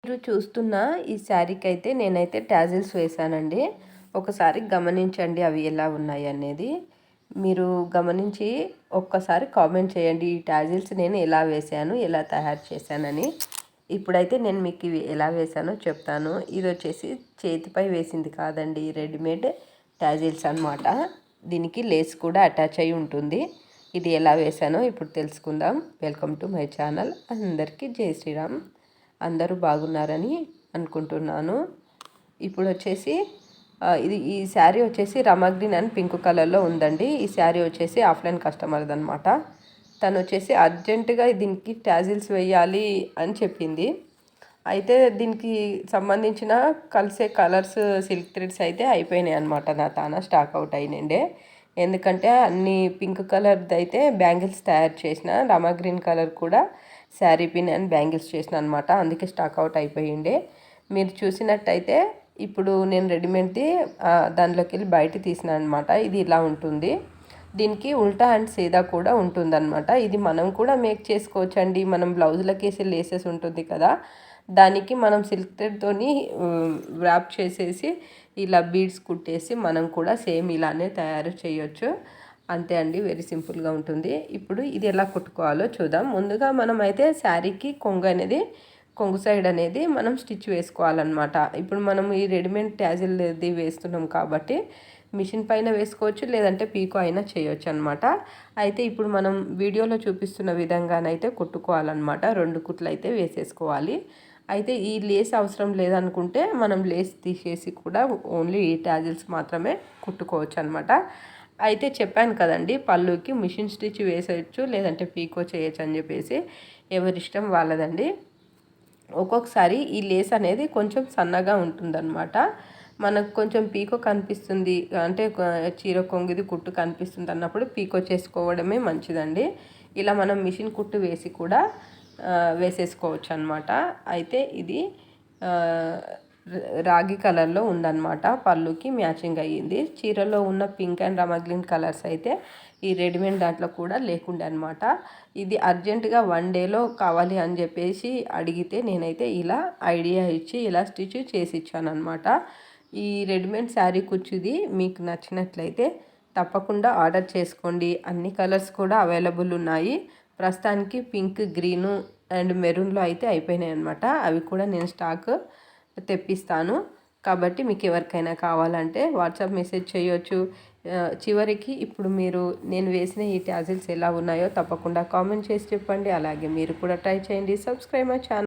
మీరు చూస్తున్న ఈ శారీకి అయితే నేనైతే టాజిల్స్ వేశానండి. ఒకసారి గమనించండి అవి ఎలా ఉన్నాయి అనేది. మీరు గమనించి ఒక్కసారి కామెంట్ చేయండి ఈ టాజిల్స్ నేను ఎలా వేశాను, ఎలా తయారు చేశానని. ఇప్పుడైతే నేను మీకు ఇవి ఎలా వేశానో చెప్తాను. ఇది వచ్చేసి చేతిపై వేసింది కాదండి, రెడీమేడ్ టాజిల్స్ అనమాట. దీనికి లేస్ కూడా అటాచ్ అయి ఉంటుంది. ఇది ఎలా వేశానో ఇప్పుడు తెలుసుకుందాం. Welcome to my channel. అందరికీ జై శ్రీరామ్. అందరూ బాగున్నారని అనుకుంటున్నాను. ఇప్పుడు వచ్చేసి ఈ శారీ వచ్చేసి రమా గ్రీన్ అండ్ పింక్ కలర్లో ఉందండి. ఈ శారీ వచ్చేసి ఆఫ్లైన్ కస్టమర్ది అనమాట. తను వచ్చేసి అర్జెంటుగా దీనికి టాజిల్స్ వేయాలి అని చెప్పింది. అయితే దీనికి సంబంధించిన కలిసే కలర్స్ సిల్క్ థ్రెడ్స్ అయితే అయిపోయినాయి అనమాట. నా తాన స్టాక్ అవుట్ అయినండే. ఎందుకంటే అన్ని పింక్ కలర్ది అయితే బ్యాంగిల్స్ తయారు చేసిన, రమా గ్రీన్ కలర్ కూడా శారీ పిన్ అండ్ బ్యాంగిల్స్ చేసిన అనమాట. అందుకే స్టాక్ అవుట్ అయిపోయిండే. మీరు చూసినట్టయితే ఇప్పుడు నేను రెడీమేడ్ది దానిలోకి వెళ్ళి బయట తీసిన అనమాట. ఇది ఇలా ఉంటుంది. దీనికి ఉల్టా అండ్ సీదా కూడా ఉంటుందన్నమాట. ఇది మనం కూడా మేక్ చేసుకోవచ్చండి. మనం బ్లౌజులకి వేసే లేసెస్ ఉంటుంది కదా, దానికి మనం సిల్క్ థ్రెడ్తోని ర్యాప్ చేసేసి ఇలా బీడ్స్ కుట్టేసి మనం కూడా సేమ్ ఇలానే తయారు చేయొచ్చు. అంతే అండి, వెరీ సింపుల్గా ఉంటుంది. ఇప్పుడు ఇది ఎలా కుట్టుకోవాలో చూద్దాం. ముందుగా మనం అయితే శారీకి కొంగు సైడ్ అనేది మనం స్టిచ్ వేసుకోవాలన్నమాట. ఇప్పుడు మనం ఈ రెడీమేడ్ ట్యాజిల్ది వేస్తున్నాం కాబట్టి మిషన్ పైన వేసుకోవచ్చు, లేదంటే పీకో అయినా చేయొచ్చు అనమాట. అయితే ఇప్పుడు మనం వీడియోలో చూపిస్తున్న విధంగానైతే కుట్టుకోవాలన్నమాట. 2 కుట్లు అయితే వేసేసుకోవాలి. అయితే ఈ లేస్ అవసరం లేదనుకుంటే మనం లేస్ తీసేసి కూడా ఓన్లీ ఈ ట్యాజిల్స్ మాత్రమే కుట్టుకోవచ్చు అనమాట. అయితే చెప్పాను కదండి, పళ్ళుకి మిషన్ స్టిచ్ వేసేయచ్చు, లేదంటే పీకో చేయొచ్చు అని చెప్పేసి. ఎవరిష్టం వాళ్ళదండి. ఒక్కొక్కసారి ఈ లేస్ అనేది కొంచెం సన్నగా ఉంటుందన్నమాట. మనకు కొంచెం పీకో కనిపిస్తుంది అంటే చీర కొంగిది కుట్టు కనిపిస్తుంది అన్నప్పుడు పీకో చేసుకోవడమే మంచిదండి. ఇలా మనం మిషన్ కుట్టు వేసి కూడా వేసేసుకోవచ్చు అనమాట. అయితే ఇది రాగి కలర్లో ఉందన్నమాట. పళ్ళుకి మ్యాచింగ్ అయ్యింది. చీరలో ఉన్న పింక్ అండ్ రమగ్లిన్ కలర్స్ అయితే ఈ రెడీమేడ్ దాంట్లో కూడా లేకుండే అనమాట. ఇది అర్జెంటుగా 1 డేలో కావాలి అని చెప్పేసి అడిగితే నేనైతే ఇలా ఐడియా ఇచ్చి ఇలా స్టిచ్ చేసి ఇచ్చాను అనమాట. ఈ రెడీమేడ్ శారీ కుచ్చుది మీకు నచ్చినట్లయితే తప్పకుండా ఆర్డర్ చేసుకోండి. అన్ని కలర్స్ కూడా అవైలబుల్ ఉన్నాయి. ప్రస్తుతానికి పింక్, గ్రీను అండ్ మెరూన్లో అయితే అయిపోయినాయి అనమాట. అవి కూడా నేను స్టాక్ తెప్పిస్తాను. కాబట్టి మీకు ఎవరికైనా కావాలంటే వాట్సాప్ మెసేజ్ చేయొచ్చు. చివరికి ఇప్పుడు మీరు నేను వేసిన ఈ టాజిల్స్ ఎలా ఉన్నాయో తప్పకుండా కామెంట్ చేసి చెప్పండి. అలాగే మీరు కూడా ట్రై చేయండి. Subscribe my channel.